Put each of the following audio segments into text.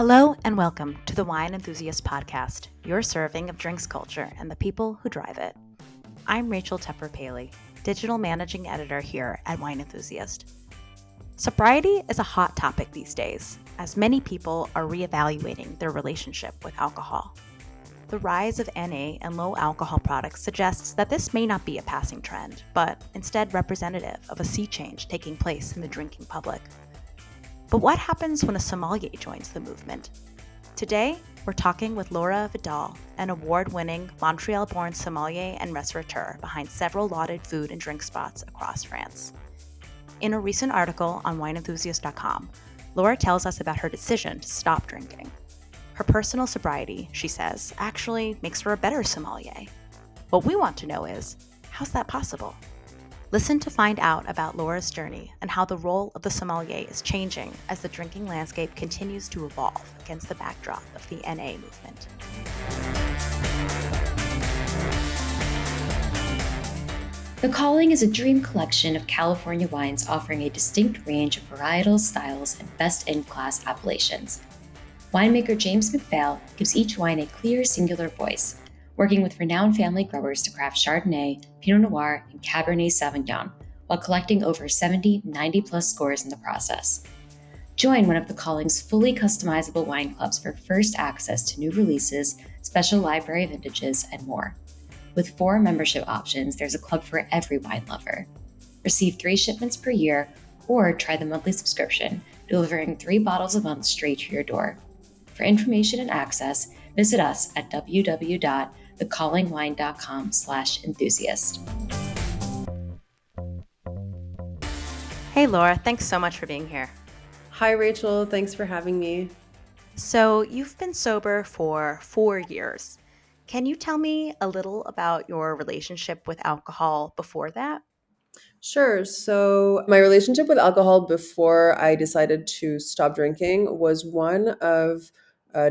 Hello and welcome to the Wine Enthusiast Podcast, your serving of drinks culture and the people who drive it. I'm Rachel Tepper-Paley, Digital Managing Editor here at Wine Enthusiast. Sobriety is a hot topic these days, as many people are reevaluating their relationship with alcohol. The rise of NA and low alcohol products suggests that this may not be a passing trend, but instead representative of a sea change taking place in the drinking public. But what happens when a sommelier joins the movement? Today, we're talking with Laura Vidal, an award-winning Montreal-born sommelier and restaurateur behind several lauded food and drink spots across France. In a recent article on wineenthusiast.com, Laura tells us about her decision to stop drinking. Her personal sobriety, she says, actually makes her a better sommelier. What we want to know is, how's that possible? Listen to find out about Laura's journey and how the role of the sommelier is changing as the drinking landscape continues to evolve against the backdrop of the NA movement. The Calling is a dream collection of California wines offering a distinct range of varietals, styles, and best-in-class appellations. Winemaker James McPhail gives each wine a clear, singular voice, working with renowned family growers to craft Chardonnay, Pinot Noir, and Cabernet Sauvignon, while collecting over 70 90-plus scores in the process. Join one of the Calling's fully customizable wine clubs for first access to new releases, special library vintages, and more. With 4 membership options, there's a club for every wine lover. Receive 3 shipments per year, or try the monthly subscription, delivering 3 bottles a month straight to your door. For information and access, visit us at www.thecallingwine.com/enthusiast. Hey Laura, thanks so much for being here. Hi, Rachel. Thanks for having me. So you've been sober for 4 years. Can you tell me a little about your relationship with alcohol before that? Sure. So, my relationship with alcohol before I decided to stop drinking was one of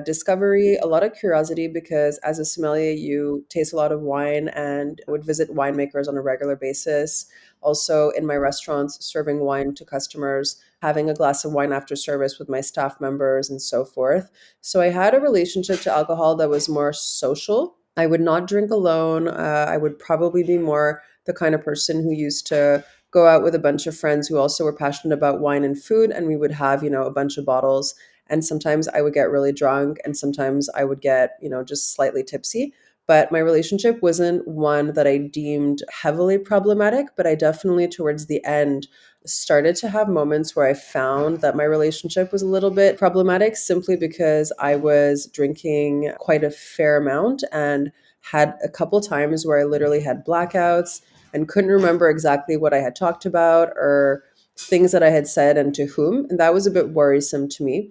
discovery, a lot of curiosity, because as a sommelier, you taste a lot of wine and would visit winemakers on a regular basis. Also, in my restaurants, serving wine to customers, having a glass of wine after service with my staff members, and so forth. So, I had a relationship to alcohol that was more social. I would not drink alone. I would probably be more the kind of person who used to go out with a bunch of friends who also were passionate about wine and food, and we would have, a bunch of bottles. And sometimes I would get really drunk, and sometimes I would get, just slightly tipsy. But my relationship wasn't one that I deemed heavily problematic, but I definitely, towards the end, started to have moments where I found that my relationship was a little bit problematic simply because I was drinking quite a fair amount and had a couple times where I literally had blackouts and couldn't remember exactly what I had talked about or things that I had said and to whom. And that was a bit worrisome to me.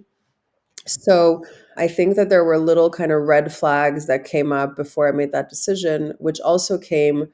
So I think that there were little kind of red flags that came up before I made that decision, which also came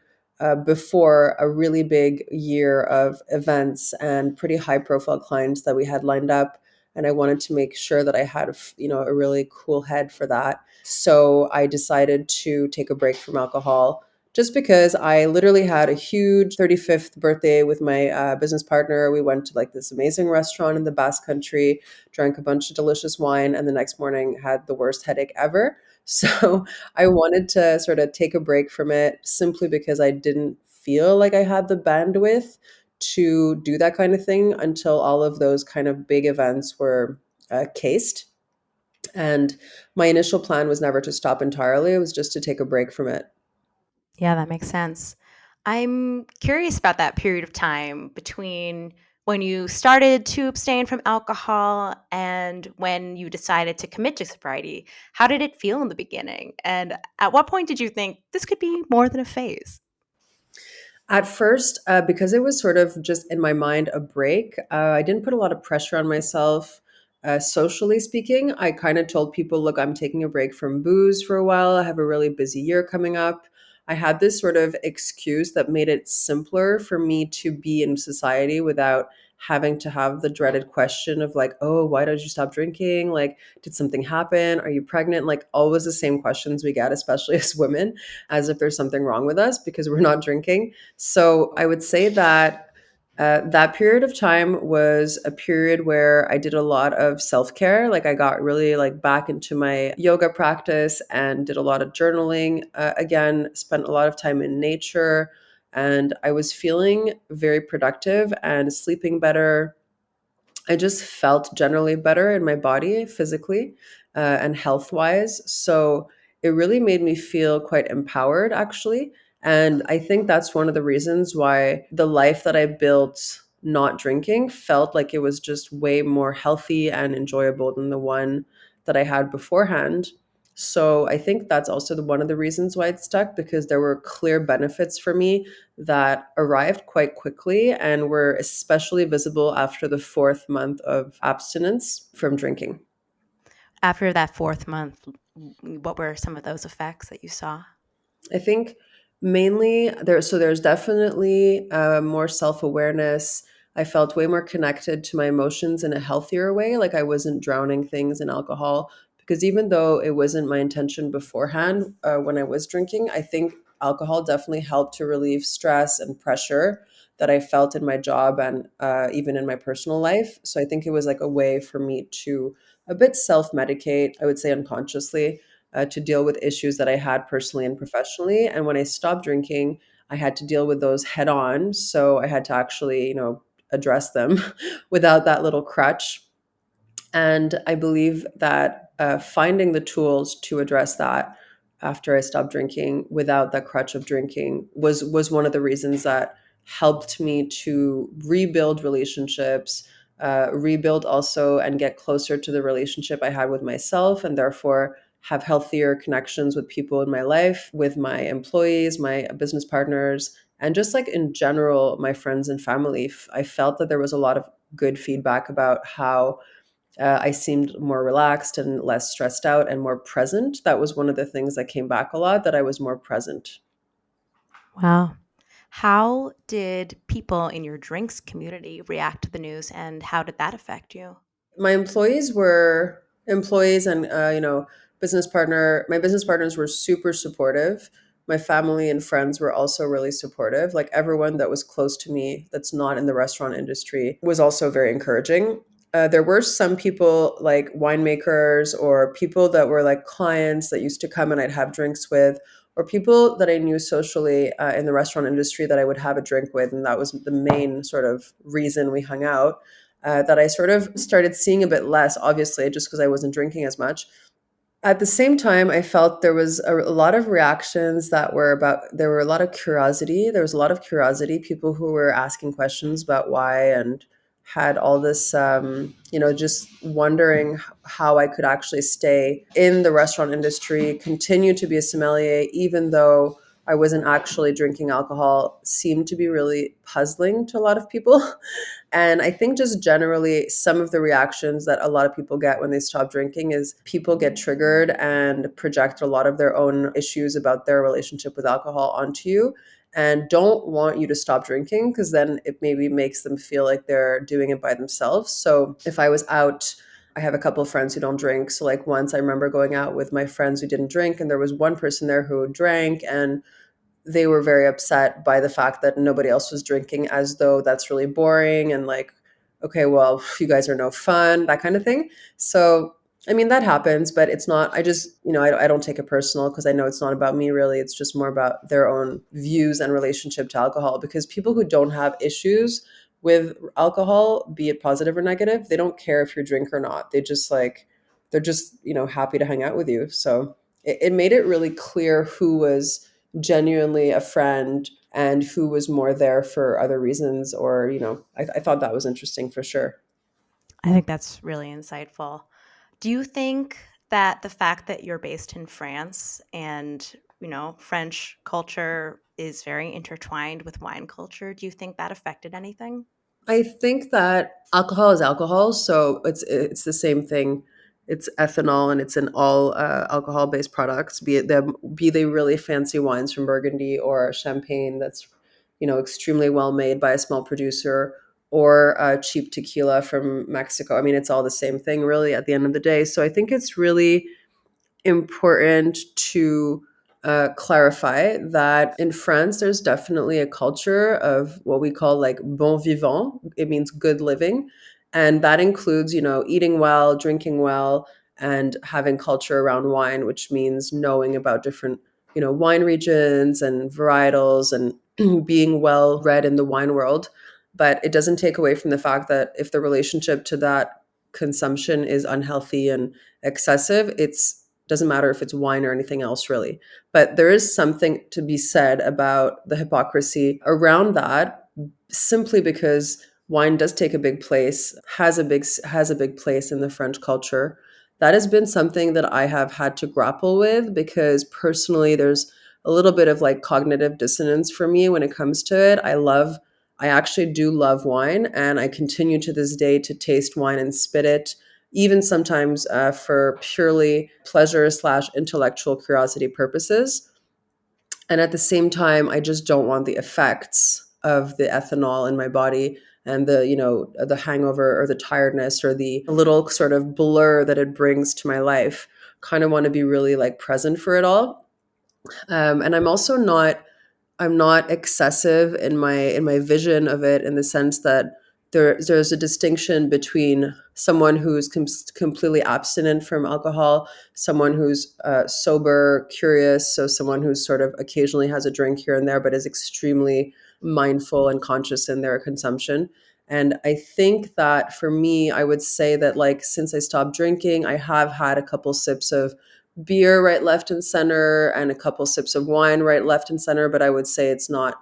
before a really big year of events and pretty high profile clients that we had lined up. And I wanted to make sure that I had, a really cool head for that. So I decided to take a break from alcohol just because I literally had a huge 35th birthday with my business partner. We went to like this amazing restaurant in the Basque Country, drank a bunch of delicious wine, and the next morning had the worst headache ever. So I wanted to sort of take a break from it simply because I didn't feel like I had the bandwidth to do that kind of thing until all of those kind of big events were cased. And my initial plan was never to stop entirely. It was just to take a break from it. Yeah, that makes sense. I'm curious about that period of time between when you started to abstain from alcohol and when you decided to commit to sobriety. How did it feel in the beginning? And at what point did you think this could be more than a phase? At first, because it was sort of just in my mind a break, I didn't put a lot of pressure on myself. Socially speaking, I kind of told people, look, I'm taking a break from booze for a while. I have a really busy year coming up. I had this sort of excuse that made it simpler for me to be in society without having to have the dreaded question of like, oh, why did you stop drinking? Like, did something happen? Are you pregnant? Like, always the same questions we get, especially as women, as if there's something wrong with us because we're not drinking. So I would say that That period of time was a period where I did a lot of self-care. Like I got really like back into my yoga practice and did a lot of journaling. Again, spent a lot of time in nature, and I was feeling very productive and sleeping better. I just felt generally better in my body physically and health wise. So it really made me feel quite empowered, actually. And I think that's one of the reasons why the life that I built not drinking felt like it was just way more healthy and enjoyable than the one that I had beforehand. So I think that's also one of the reasons why it stuck, because there were clear benefits for me that arrived quite quickly and were especially visible after the fourth month of abstinence from drinking. After that fourth month, what were some of those effects that you saw? I think mainly there's definitely more self-awareness. I felt way more connected to my emotions in a healthier way, like I wasn't drowning things in alcohol. Because even though it wasn't my intention beforehand, when I was drinking, I think alcohol definitely helped to relieve stress and pressure that I felt in my job and even in my personal life. So I think it was like a way for me to a bit self-medicate, I would say unconsciously, to deal with issues that I had personally and professionally. And when I stopped drinking, I had to deal with those head on. So I had to actually, address them without that little crutch. And I believe that finding the tools to address that after I stopped drinking without that crutch of drinking was one of the reasons that helped me to rebuild relationships, rebuild also and get closer to the relationship I had with myself, and therefore have healthier connections with people in my life, with my employees, my business partners, and just like in general, my friends and family. I felt that there was a lot of good feedback about how I seemed more relaxed and less stressed out and more present. That was one of the things that came back a lot, that I was more present. Wow. How did people in your drinks community react to the news, and how did that affect you? My employees were employees and my business partners were super supportive. My family and friends were also really supportive. Like everyone that was close to me that's not in the restaurant industry was also very encouraging. There were some people like winemakers or people that were like clients that used to come and I'd have drinks with, or people that I knew socially in the restaurant industry that I would have a drink with, and that was the main sort of reason we hung out, that I sort of started seeing a bit less, obviously, just because I wasn't drinking as much. At the same time, I felt there was a lot of reactions that were about, there were a lot of curiosity. There was a lot of curiosity, people who were asking questions about why, and had all this, just wondering how I could actually stay in the restaurant industry, continue to be a sommelier, even though I wasn't actually drinking alcohol, seemed to be really puzzling to a lot of people. And I think just generally, some of the reactions that a lot of people get when they stop drinking is people get triggered and project a lot of their own issues about their relationship with alcohol onto you and don't want you to stop drinking, because then it maybe makes them feel like they're doing it by themselves. So if I was out, I have a couple of friends who don't drink. So, like, once I remember going out with my friends who didn't drink, and there was one person there who drank, and they were very upset by the fact that nobody else was drinking, as though that's really boring and like, okay, well, you guys are no fun, that kind of thing. So I mean, that happens, but it's not, I just, I don't take it personal, because I know it's not about me really. It's just more about their own views and relationship to alcohol, because people who don't have issues with alcohol, be it positive or negative, they don't care if you drink or not. They're just, happy to hang out with you. So it made it really clear who was genuinely a friend and who was more there for other reasons, or I thought that was interesting for sure. I think that's really insightful. Do you think that the fact that you're based in France and, French culture is very intertwined with wine culture, do you think that affected anything? I think that alcohol is alcohol, so it's the same thing. It's ethanol, and it's in all alcohol based products, be they really fancy wines from Burgundy or champagne that's extremely well made by a small producer, or cheap tequila from Mexico. I mean, it's all the same thing really at the end of the day. So I think it's really important to clarify that in France, there's definitely a culture of what we call like bon vivant. It means good living. And that includes, eating well, drinking well, and having culture around wine, which means knowing about different, wine regions and varietals and being well read in the wine world. But it doesn't take away from the fact that if the relationship to that consumption is unhealthy and excessive, it's doesn't matter if it's wine or anything else really. But there is something to be said about the hypocrisy around that, simply because wine does take a big place, has a big place in the French culture. That has been something that I have had to grapple with, because personally there's a little bit of like cognitive dissonance for me when it comes to it. I actually do love wine, and I continue to this day to taste wine and spit it, even sometimes for purely pleasure slash intellectual curiosity purposes. And at the same time, I just don't want the effects of the ethanol in my body and the hangover or the tiredness or the little sort of blur that it brings to my life. Kind of want to be really like present for it all. And I'm not excessive in my vision of it, in the sense that there's a distinction between someone who's completely abstinent from alcohol, someone who's sober, curious, so someone who's sort of occasionally has a drink here and there, but is extremely mindful and conscious in their consumption. And I think that for me, I would say that like since I stopped drinking, I have had a couple sips of beer right, left, and center, and a couple sips of wine right, left, and center. But I would say it's not,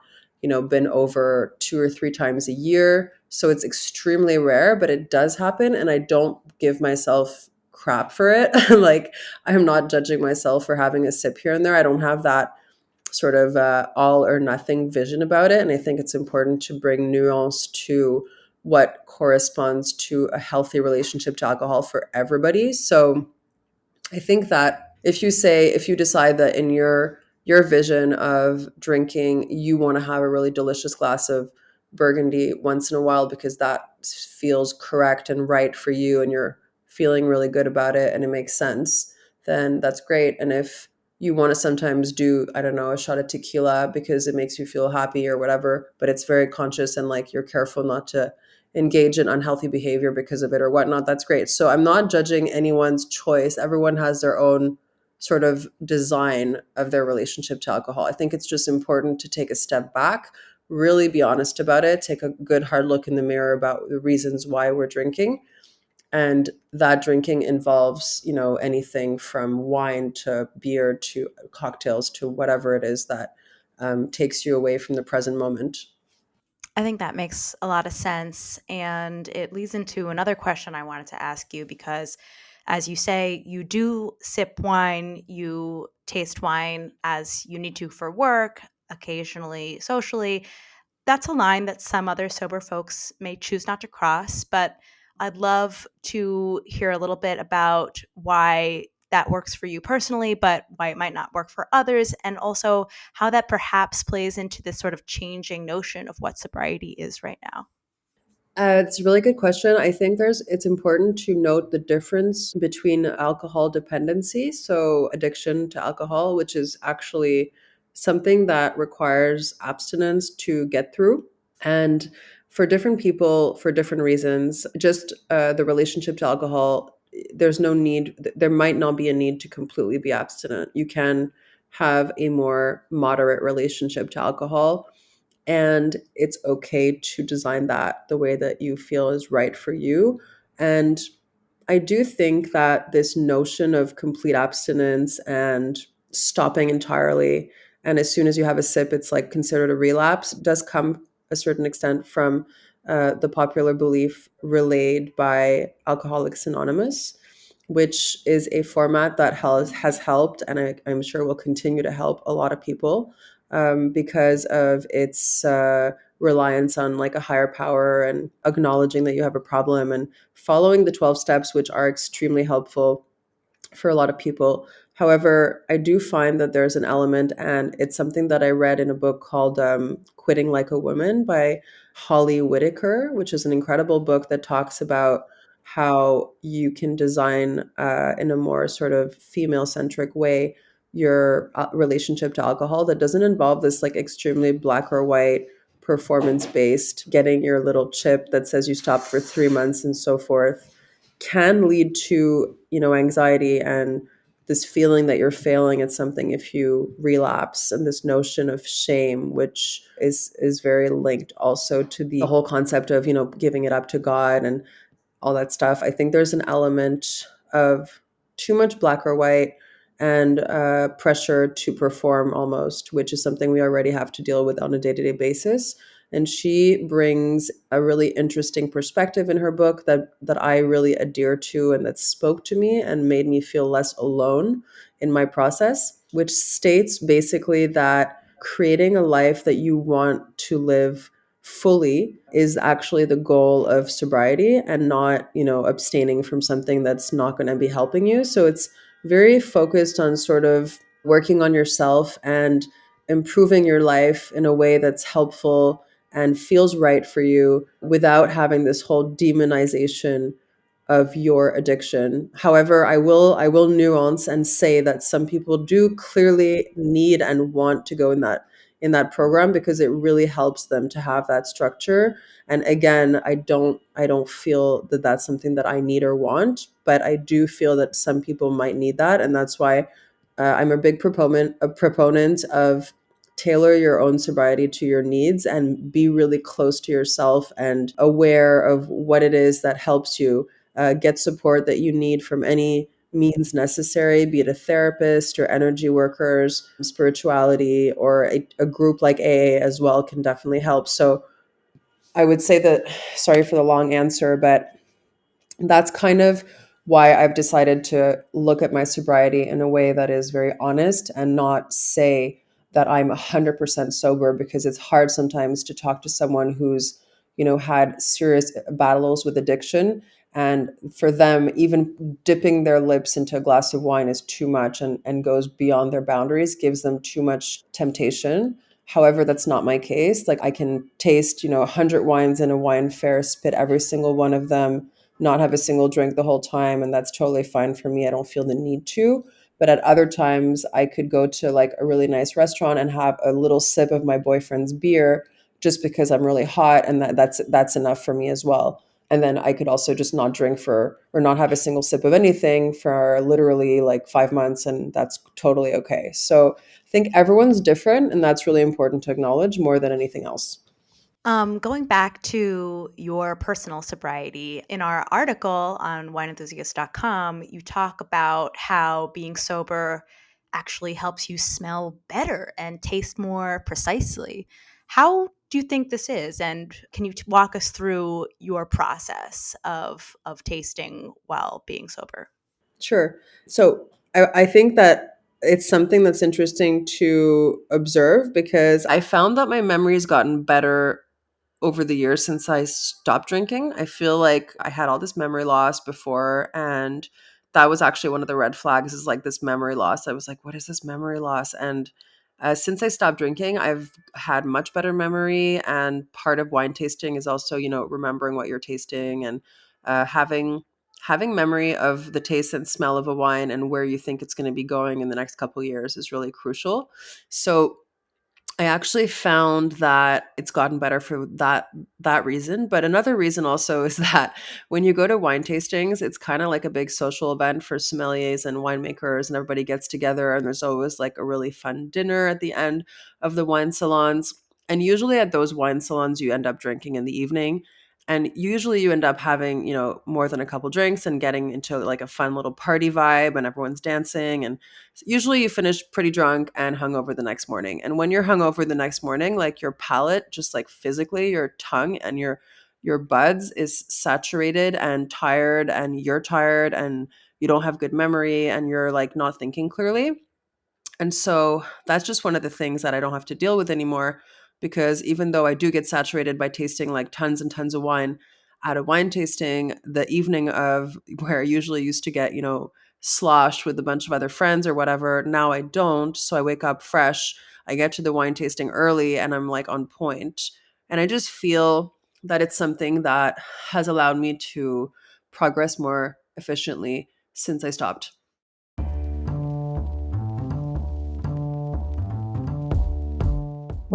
been over 2 or 3 times a year. So it's extremely rare, but it does happen. And I don't give myself crap for it. Like, I'm not judging myself for having a sip here and there. I don't have that sort of all or nothing vision about it. And I think it's important to bring nuance to what corresponds to a healthy relationship to alcohol for everybody. So I think that if you decide that in your vision of drinking, you want to have a really delicious glass of Burgundy once in a while because that feels correct and right for you, and you're feeling really good about it and it makes sense, then that's great. And if you want to sometimes do, I don't know, a shot of tequila because it makes you feel happy or whatever, but it's very conscious and like you're careful not to engage in unhealthy behavior because of it or whatnot, that's great. So I'm not judging anyone's choice. Everyone has their own sort of design of their relationship to alcohol. I think it's just important to take a step back, really be honest about it, take a good hard look in the mirror about the reasons why we're drinking. And that drinking involves, anything from wine to beer to cocktails to whatever it is that takes you away from the present moment. I think that makes a lot of sense. And it leads into another question I wanted to ask you because, as you say, you do sip wine, you taste wine as you need to for work, occasionally socially. That's a line that some other sober folks may choose not to cross, but I'd love to hear a little bit about why that works for you personally, but why it might not work for others, and also how that perhaps plays into this sort of changing notion of what sobriety is right now. It's a really good question. I think it's important to note the difference between alcohol dependency, so addiction to alcohol, which is actually something that requires abstinence to get through. And for different people, for different reasons, just the relationship to alcohol, there's no need, there might not be a need to completely be abstinent. You can have a more moderate relationship to alcohol, and it's okay to design that the way that you feel is right for you. And I do think that this notion of complete abstinence and stopping entirely, and as soon as you have a sip, it's like considered a relapse, does come a certain extent from the popular belief relayed by Alcoholics Anonymous, which is a format that has helped, and I'm sure will continue to help a lot of people because of its reliance on like a higher power and acknowledging that you have a problem and following the 12 steps, which are extremely helpful for a lot of people. However, I do find that there's an element, and it's something that I read in a book called Quitting Like a Woman by Holly Whitaker, which is an incredible book that talks about how you can design in a more sort of female centric way your relationship to alcohol that doesn't involve this like extremely black or white performance based getting your little chip that says you stopped for 3 months and so forth can lead to, anxiety and this feeling that you're failing at something if you relapse, and this notion of shame, which is very linked also to the whole concept of, giving it up to God and all that stuff. I think there's an element of too much black or white and pressure to perform almost, which is something we already have to deal with on a day-to-day basis. And she brings a really interesting perspective in her book that I really adhere to and that spoke to me and made me feel less alone in my process, which states basically that creating a life that you want to live fully is actually the goal of sobriety, and not, abstaining from something that's not going to be helping you. So it's very focused on sort of working on yourself and improving your life in a way that's helpful and feels right for you without having this whole demonization of your addiction. However, I will nuance and say that some people do clearly need and want to go in that program because it really helps them to have that structure. And again, I don't feel that that's something that I need or want, but I do feel that some people might need that, and that's why I'm a big proponent of tailor your own sobriety to your needs and be really close to yourself and aware of what it is that helps you. Get support that you need from any means necessary, be it a therapist or energy workers, spirituality, or a group like AA as well can definitely help. So I would say that, sorry for the long answer, but that's kind of why I've decided to look at my sobriety in a way that is very honest and not say that I'm 100% sober, because it's hard sometimes to talk to someone who's, had serious battles with addiction. And for them, even dipping their lips into a glass of wine is too much and goes beyond their boundaries, gives them too much temptation. However, that's not my case. Like I can taste, 100 wines in a wine fair, spit every single one of them, not have a single drink the whole time, and that's totally fine for me. I don't feel the need to. But at other times I could go to like a really nice restaurant and have a little sip of my boyfriend's beer just because I'm really hot, and that's enough for me as well. And then I could also just not drink for or not have a single sip of anything for literally like 5 months, and that's totally okay. So I think everyone's different, and that's really important to acknowledge more than anything else. Going back to your personal sobriety, in our article on wineenthusiast.com, you talk about how being sober actually helps you smell better and taste more precisely. How do you think this is? And can you walk us through your process of tasting while being sober? Sure. So I think that it's something that's interesting to observe because I found that my memory's gotten better over the years since I stopped drinking. I feel like I had all this memory loss before, and that was actually one of the red flags, is like this memory loss. I was like, what is this memory loss? And since I stopped drinking, I've had much better memory. And part of wine tasting is also, remembering what you're tasting and having memory of the taste and smell of a wine and where you think it's going to be going in the next couple of years is really crucial. So I actually found that it's gotten better for that reason. But another reason also is that when you go to wine tastings, it's kind of like a big social event for sommeliers and winemakers, and everybody gets together, and there's always like a really fun dinner at the end of the wine salons. And usually at those wine salons, you end up drinking in the evening. And usually you end up having, more than a couple drinks and getting into like a fun little party vibe, and everyone's dancing, and usually you finish pretty drunk and hungover the next morning. And when you're hungover the next morning, like your palate, just like physically, your tongue and your buds is saturated and tired, and you're tired, and you don't have good memory, and you're like not thinking clearly. And so that's just one of the things that I don't have to deal with anymore, because even though I do get saturated by tasting like tons and tons of wine at a wine tasting, the evening of where I usually used to get, sloshed with a bunch of other friends or whatever, now I don't. So I wake up fresh. I get to the wine tasting early and I'm like on point. And I just feel that it's something that has allowed me to progress more efficiently since I stopped.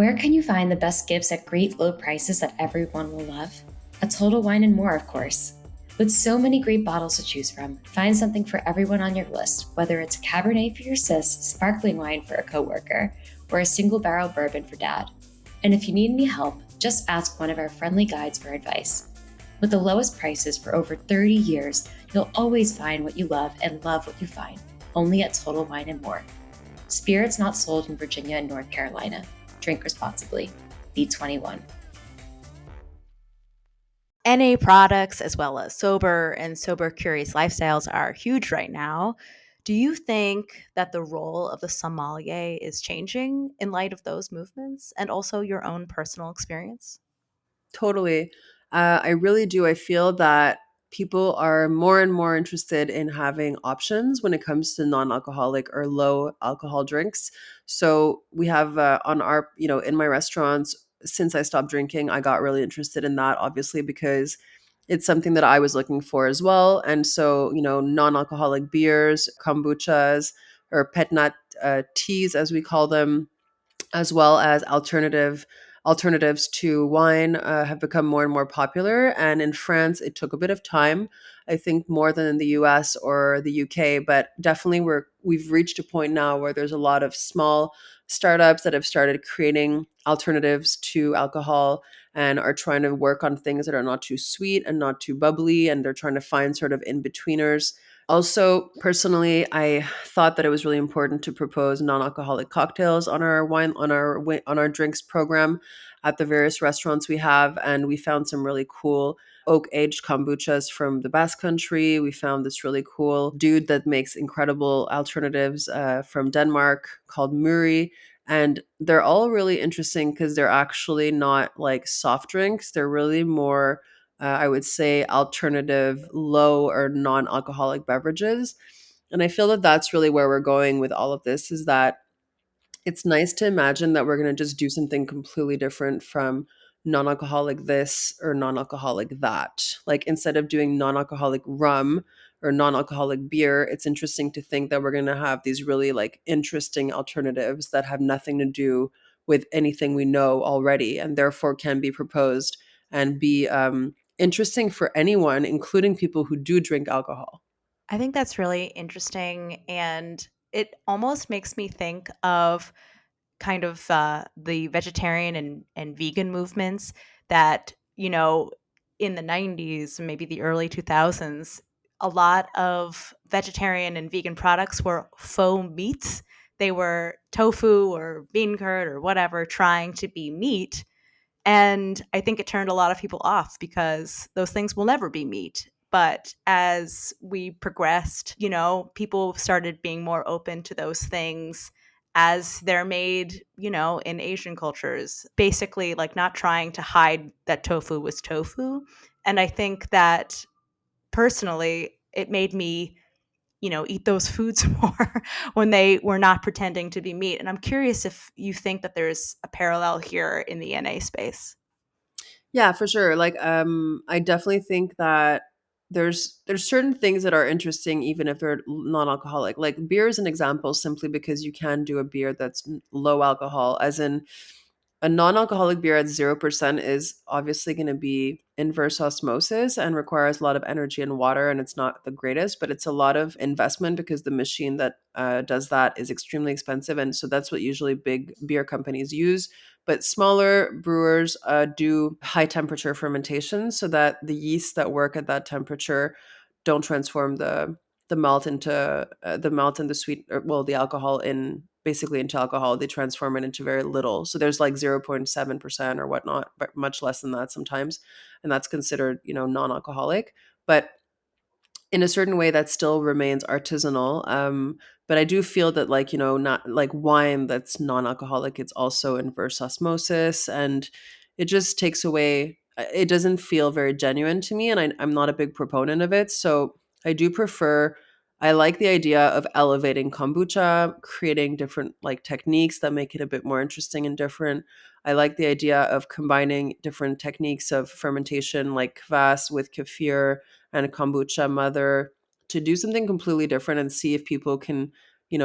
Where can you find the best gifts at great low prices that everyone will love? At Total Wine and More, of course. With so many great bottles to choose from, find something for everyone on your list, whether it's a Cabernet for your sis, sparkling wine for a coworker, or a single barrel bourbon for dad. And if you need any help, just ask one of our friendly guides for advice. With the lowest prices for over 30 years, you'll always find what you love and love what you find, only at Total Wine and More. Spirits not sold in Virginia and North Carolina. Drink responsibly. Be 21. NA products, as well as sober and sober curious lifestyles, are huge right now. Do you think that the role of the sommelier is changing in light of those movements and also your own personal experience? Totally. I really do. I feel that people are more and more interested in having options when it comes to non-alcoholic or low alcohol drinks. So we have on our, in my restaurants, since I stopped drinking, I got really interested in that, obviously, because it's something that I was looking for as well. And so, non-alcoholic beers, kombuchas, or pet nat teas, as we call them, as well as alternatives to wine have become more and more popular. And in France, it took a bit of time, I think, more than in the US or the UK. But definitely, we've reached a point now where there's a lot of small startups that have started creating alternatives to alcohol and are trying to work on things that are not too sweet and not too bubbly, and they're trying to find sort of in betweeners. Also, personally, I thought that it was really important to propose non-alcoholic cocktails on our on our drinks program at the various restaurants we have, and we found some really cool oak-aged kombuchas from the Basque Country. We found this really cool dude that makes incredible alternatives from Denmark called Muri, and they're all really interesting because they're actually not like soft drinks. They're really more I would say, alternative, low or non alcoholic beverages. And I feel that that's really where we're going with all of this is that it's nice to imagine that we're going to just do something completely different from non-alcoholic this or non-alcoholic that. Like instead of doing non-alcoholic rum or non-alcoholic beer, it's interesting to think that we're going to have these really like interesting alternatives that have nothing to do with anything we know already and therefore can be proposed and be interesting for anyone, including people who do drink alcohol. I think that's really interesting. And it almost makes me think of kind of the vegetarian and vegan movements that, in the 90s, maybe the early 2000s, a lot of vegetarian and vegan products were faux meats. They were tofu or bean curd or whatever, trying to be meat. And I think it turned a lot of people off because those things will never be meat. But as we progressed, people started being more open to those things as they're made, in Asian cultures, basically like not trying to hide that tofu was tofu. And I think that personally, it made me, eat those foods more when they were not pretending to be meat. And I'm curious if you think that there's a parallel here in the NA space. Yeah, for sure. Like, I definitely think that there's certain things that are interesting even if they're non-alcoholic. Like beer is an example simply because you can do a beer that's low alcohol, as in a non-alcoholic beer at 0% is obviously going to be inverse osmosis and requires a lot of energy and water, and it's not the greatest, but it's a lot of investment because the machine that does that is extremely expensive, and so that's what usually big beer companies use. But smaller brewers do high temperature fermentation so that the yeast that work at that temperature don't transform the malt into the malt and the sweet or, well, the alcohol in basically into alcohol. They transform it into very little, so there's like 0.7% or whatnot, but much less than that sometimes, and that's considered non-alcoholic. But in a certain way that still remains artisanal. But I do feel that not like wine that's non-alcoholic, it's also inverse osmosis, and it just takes away, it doesn't feel very genuine to me, and I'm not a big proponent of it. So I do prefer, I like the idea of elevating kombucha, creating different like techniques that make it a bit more interesting and different. I like the idea of combining different techniques of fermentation like kvass with kefir and a kombucha mother to do something completely different and see if people can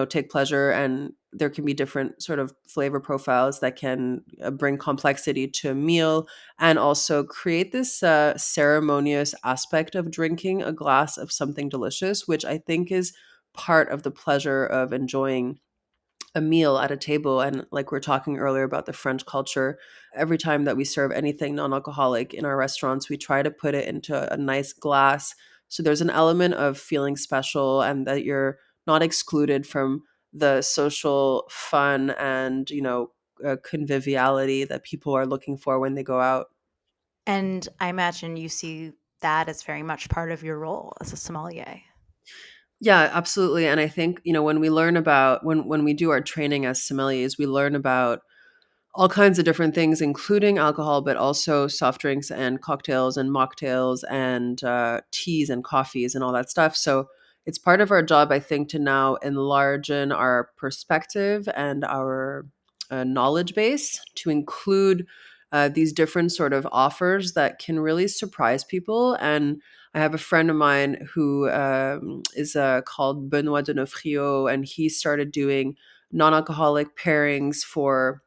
take pleasure, and there can be different sort of flavor profiles that can bring complexity to a meal and also create this ceremonious aspect of drinking a glass of something delicious, which I think is part of the pleasure of enjoying a meal at a table. And like we're talking earlier about the French culture, every time that we serve anything non-alcoholic in our restaurants, we try to put it into a nice glass. So there's an element of feeling special and that you're not excluded from the social fun and, conviviality that people are looking for when they go out. And I imagine you see that as very much part of your role as a sommelier. Yeah, absolutely. And I think, when we learn about when we do our training as sommeliers, we learn about all kinds of different things, including alcohol, but also soft drinks and cocktails and mocktails and teas and coffees and all that stuff. So it's part of our job, I think, to now enlarge in our perspective and our knowledge base to include these different sort of offers that can really surprise people. And I have a friend of mine who is called Benoit de Nofrio, and he started doing non-alcoholic pairings for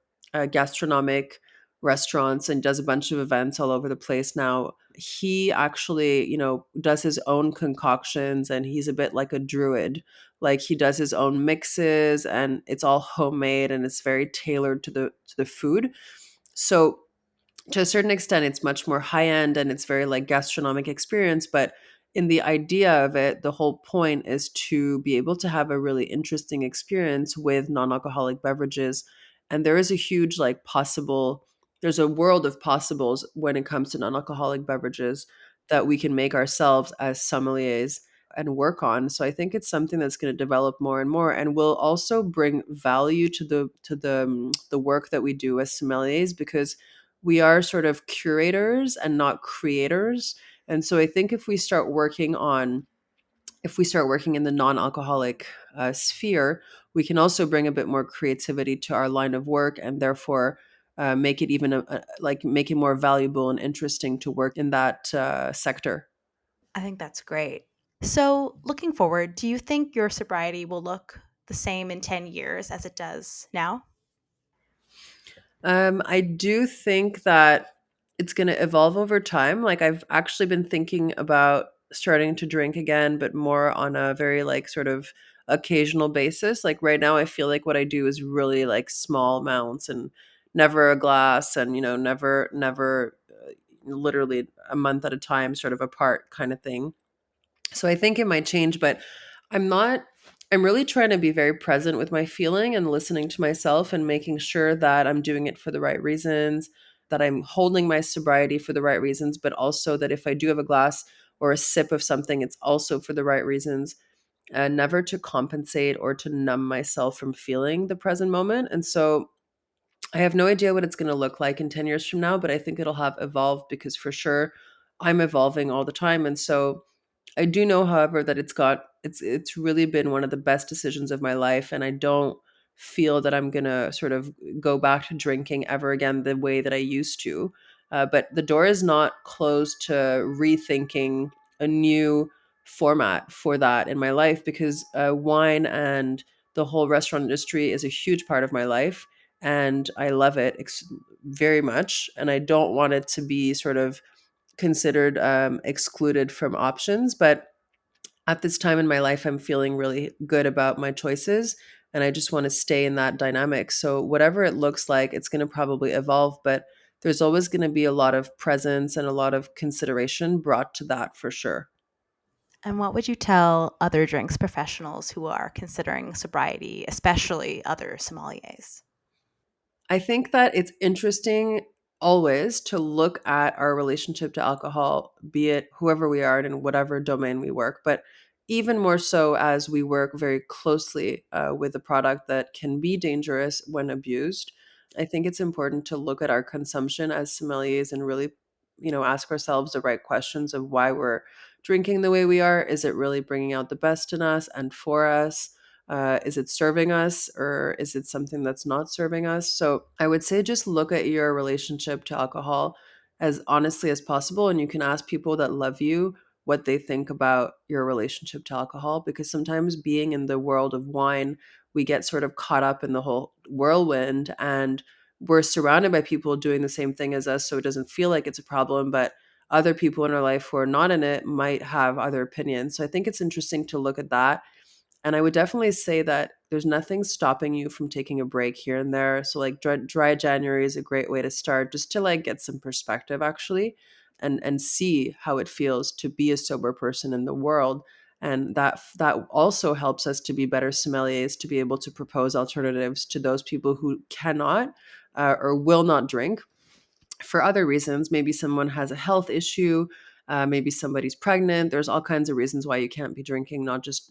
gastronomic restaurants and does a bunch of events all over the place now. He actually, does his own concoctions, and he's a bit like a druid. Like he does his own mixes and it's all homemade and it's very tailored to the food. So to a certain extent it's much more high end and it's very like gastronomic experience, but in the idea of it, the whole point is to be able to have a really interesting experience with non-alcoholic beverages. And there is a huge like possible there's a world of possibles when it comes to non-alcoholic beverages that we can make ourselves as sommeliers and work on. So I think it's something that's going to develop more and more and will also bring value to the work that we do as sommeliers, because we are sort of curators and not creators. And so I think if we start working in the non-alcoholic sphere, we can also bring a bit more creativity to our line of work, and therefore make it even like make it more valuable and interesting to work in that sector. I think that's great. So, looking forward, do you think your sobriety will look the same in 10 years as it does now? I do think that it's going to evolve over time. Like I've actually been thinking about starting to drink again, but more on a very like sort of occasional basis. Like right now, I feel like what I do is really like small amounts and never a glass, and never, literally a month at a time, sort of apart kind of thing. So I think it might change, but I'm not I'm really trying to be very present with my feeling and listening to myself and making sure that I'm doing it for the right reasons, that I'm holding my sobriety for the right reasons, but also that if I do have a glass or a sip of something, it's also for the right reasons, and never to compensate or to numb myself from feeling the present moment. And so I have no idea what it's going to look like in 10 years from now, but I think it'll have evolved, because for sure I'm evolving all the time. And so I do know, however, that it's really been one of the best decisions of my life, and I don't feel that I'm gonna sort of go back to drinking ever again the way that I used to. But the door is not closed to rethinking a new format for that in my life, because wine and the whole restaurant industry is a huge part of my life, and I love it very much, and I don't want it to be sort of considered excluded from options. But at this time in my life, I'm feeling really good about my choices. And I just want to stay in that dynamic. So, whatever it looks like, it's going to probably evolve, but there's always going to be a lot of presence and a lot of consideration brought to that for sure. And what would you tell other drinks professionals who are considering sobriety, especially other sommeliers? I think that it's interesting always to look at our relationship to alcohol, be it whoever we are and in whatever domain we work, but even more so as we work very closely with a product that can be dangerous when abused. I think it's important to look at our consumption as sommeliers and really, ask ourselves the right questions of why we're drinking the way we are. Is it really bringing out the best in us and for us? Is it serving us, or is it something that's not serving us? So I would say just look at your relationship to alcohol as honestly as possible. And you can ask people that love you what they think about your relationship to alcohol, because sometimes being in the world of wine, we get sort of caught up in the whole whirlwind, and we're surrounded by people doing the same thing as us, so it doesn't feel like it's a problem, but other people in our life who are not in it might have other opinions. So I think it's interesting to look at that. And I would definitely say that there's nothing stopping you from taking a break here and there. So like dry January is a great way to start, just to like get some perspective actually, and see how it feels to be a sober person in the world. And that also helps us to be better sommeliers, to be able to propose alternatives to those people who cannot or will not drink for other reasons. Maybe someone has a health issue, maybe somebody's pregnant. There's all kinds of reasons why you can't be drinking, not just,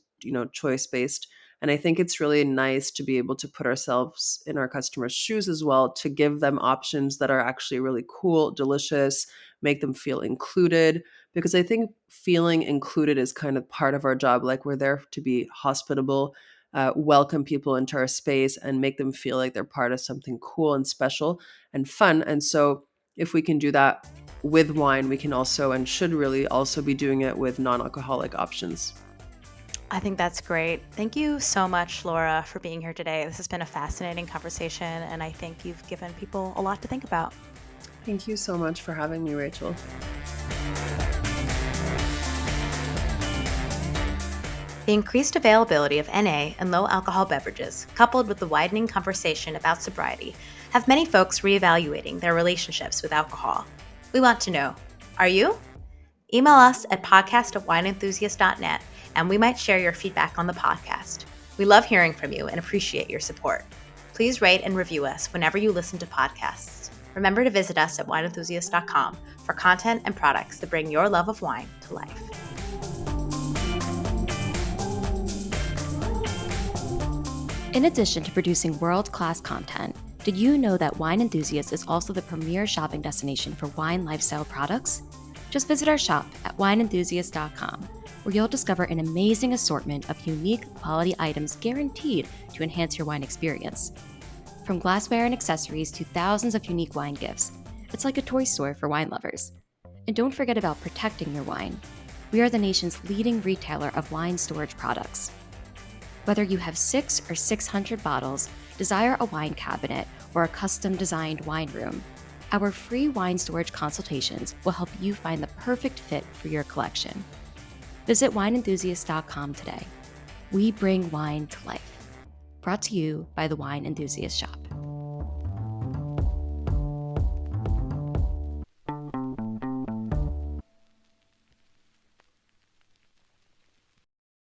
choice based. And I think it's really nice to be able to put ourselves in our customers' shoes as well, to give them options that are actually really cool, delicious, make them feel included. Because I think feeling included is kind of part of our job. Like, we're there to be hospitable, welcome people into our space, and make them feel like they're part of something cool and special and fun. And so if we can do that with wine, we can also and should really also be doing it with non-alcoholic options. I think that's great. Thank you so much, Laura, for being here today. This has been a fascinating conversation, and I think you've given people a lot to think about. Thank you so much for having me, Rachel. The increased availability of NA and low alcohol beverages, coupled with the widening conversation about sobriety, have many folks reevaluating their relationships with alcohol. We want to know, are you? Email us at podcast@wineenthusiast.net, and we might share your feedback on the podcast. We love hearing from you and appreciate your support. Please rate and review us whenever you listen to podcasts. Remember to visit us at wineenthusiast.com for content and products that bring your love of wine to life. In addition to producing world-class content, did you know that Wine Enthusiast is also the premier shopping destination for wine lifestyle products? Just visit our shop at wineenthusiast.com, where you'll discover an amazing assortment of unique quality items guaranteed to enhance your wine experience. From glassware and accessories to thousands of unique wine gifts, it's like a toy store for wine lovers. And don't forget about protecting your wine. We are the nation's leading retailer of wine storage products. Whether you have 6 or 600 bottles, desire a wine cabinet, or a custom-designed wine room, our free wine storage consultations will help you find the perfect fit for your collection. Visit wineenthusiast.com today. We bring wine to life. Brought to you by the Wine Enthusiast Shop.